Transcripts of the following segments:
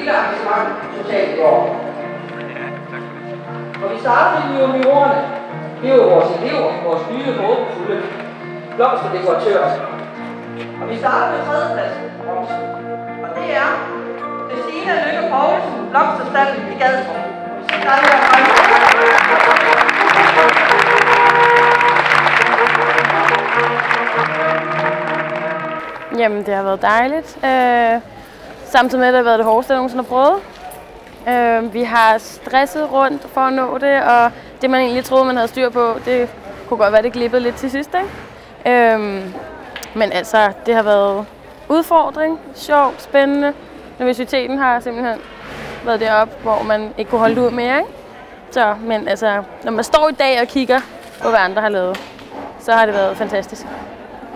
lille arrangement totalt i år. Og vi starter med juniorerne. Det er jo vores elever, vores nye håbefulde blomsterdekoratører. Og vi starter med tredjepladsen, og det er Christine Lykke Poulsen, blomsterstallen i Gadstrup. Jamen, det har været dejligt. Samtidig med, at det har været det hårdeste, jeg nogensinde har prøvet. Vi har stresset rundt for at nå det, og det, man egentlig troede, man havde styr på, det kunne godt være, det glippede lidt til sidst, ikke? Men altså, det har været udfordring, sjovt, spændende. Nervøsiteten har simpelthen været deroppe, hvor man ikke kunne holde det ud mere, ikke? Så, men altså, når man står i dag og kigger på, hvad andre har lavet, så har det været fantastisk.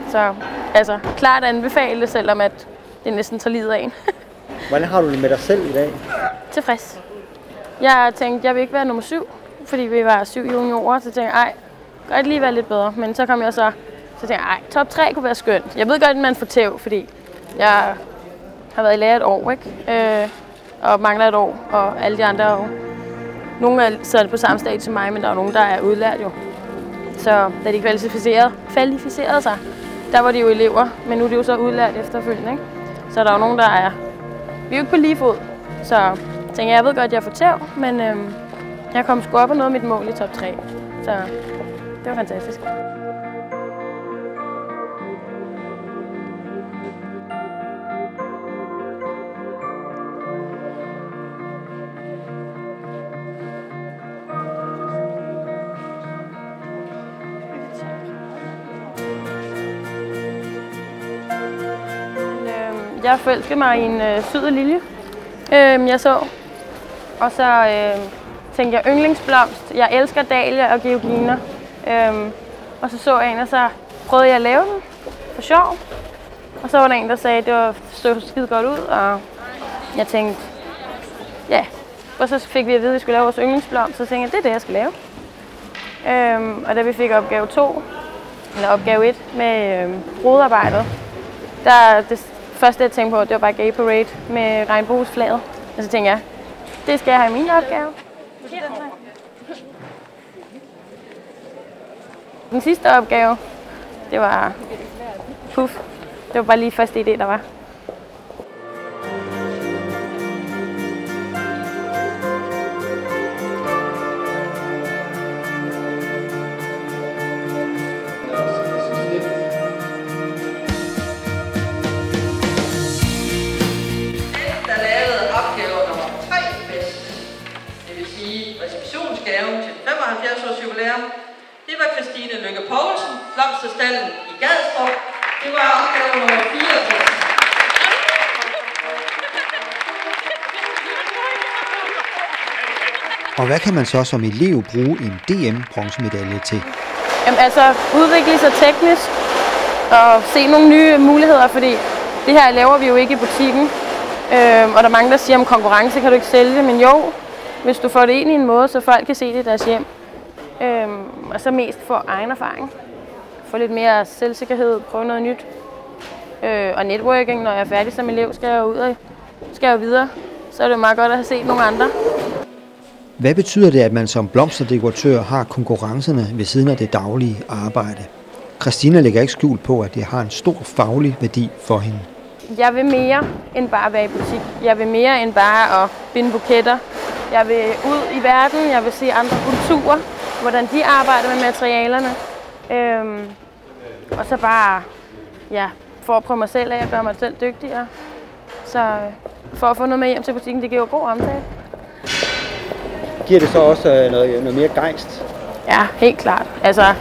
Så altså, klart anbefale, selvom at det næsten tager livet af en. Hvordan har du det med dig selv i dag? Tilfreds. Jeg tænkte, jeg vil ikke være nummer 7, fordi vi var 7 juniorer, så tænkte jeg, kan det lige være lidt bedre. Men så kom jeg så tænkte jeg, top 3 kunne være skønt. Jeg ved godt, at man får tæv, fordi jeg har været i lære et år, ikke? Og mangler et år, og alle de andre er jo... Nogle er så på samme stadie som mig, men der er nogen, der er udlært jo. Så da de kvalificerede sig, der var de jo elever, men nu er de jo så udlært efterfølgende, ikke? Så der er jo nogen, der er... Vi er jo ikke på lige fod, så jeg tænker, jeg ved godt, at jeg får tæv, men jeg kom sgu op og nåede mit mål i top 3. Så det var fantastisk. Jeg forelskede mig i en sød lilje, jeg så. Og så tænkte jeg yndlingsblomst. Jeg elsker dahlia og georginer. Og så jeg en, og så prøvede jeg at lave den for sjov. Og så var der en, der sagde, at det så skide godt ud. Og jeg tænkte, ja. Og så fik vi at vide, at vi skulle lave vores yndlingsblomst. Så tænkte jeg, det er det, jeg skal lave. Og da vi fik opgave 2, eller opgave 1 med rodarbejdet, det første, jeg tænkte på, det var bare Gay Parade med regnbuesflaget. Og så tænkte jeg, det skal jeg have i min opgave. Den sidste opgave, det var puff. Det var bare lige første idé, der var. Receptionsgaven til 75-års jubilæum. Det var Christine Lykke Poulsen, blomsterstallen i Gadstrup. Det var opgave nummer 64. Og hvad kan man så som elev bruge en DM-bronzemedalje til? Jamen altså, udvikle sig teknisk og se nogle nye muligheder, fordi det her laver vi jo ikke i butikken. Og der er mange, der siger, om konkurrence kan du ikke sælge, men jo, hvis du får det ind i en måde, så folk kan se det i deres hjem. Og så mest for egen erfaring. Få lidt mere selvsikkerhed, prøve noget nyt. Og networking, når jeg er færdig som elev, skal jeg ud og skal jeg videre. Så er det meget godt at have set nogle andre. Hvad betyder det, at man som blomsterdekoratør har konkurrencerne ved siden af det daglige arbejde? Christina lægger ikke skjul på, at det har en stor faglig værdi for hende. Jeg vil mere end bare at være i butik. Jeg vil mere end bare at binde buketter. Jeg vil ud i verden, jeg vil se andre kulturer, hvordan de arbejder med materialerne. Og så bare, ja, for at prøve mig selv af at gøre mig selv dygtigere. Så for at få noget med hjem til butikken, det giver jo god omtale. Giver det så også noget mere gejst? Ja, helt klart. Altså,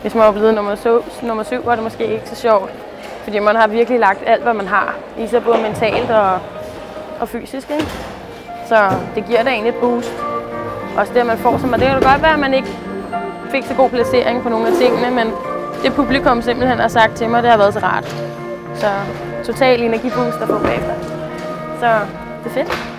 hvis man var blevet nummer 7, var det måske ikke så sjovt. Fordi man har virkelig lagt alt, hvad man har i sig, både mentalt og fysisk, ikke? Så det giver da egentlig et boost. Også det, man får som det kan det godt være, at man ikke fik så god placering på nogle af tingene, men det publikum simpelthen har sagt til mig, det har været så rart. Så total energiboost at få bagefter. Så det er fedt.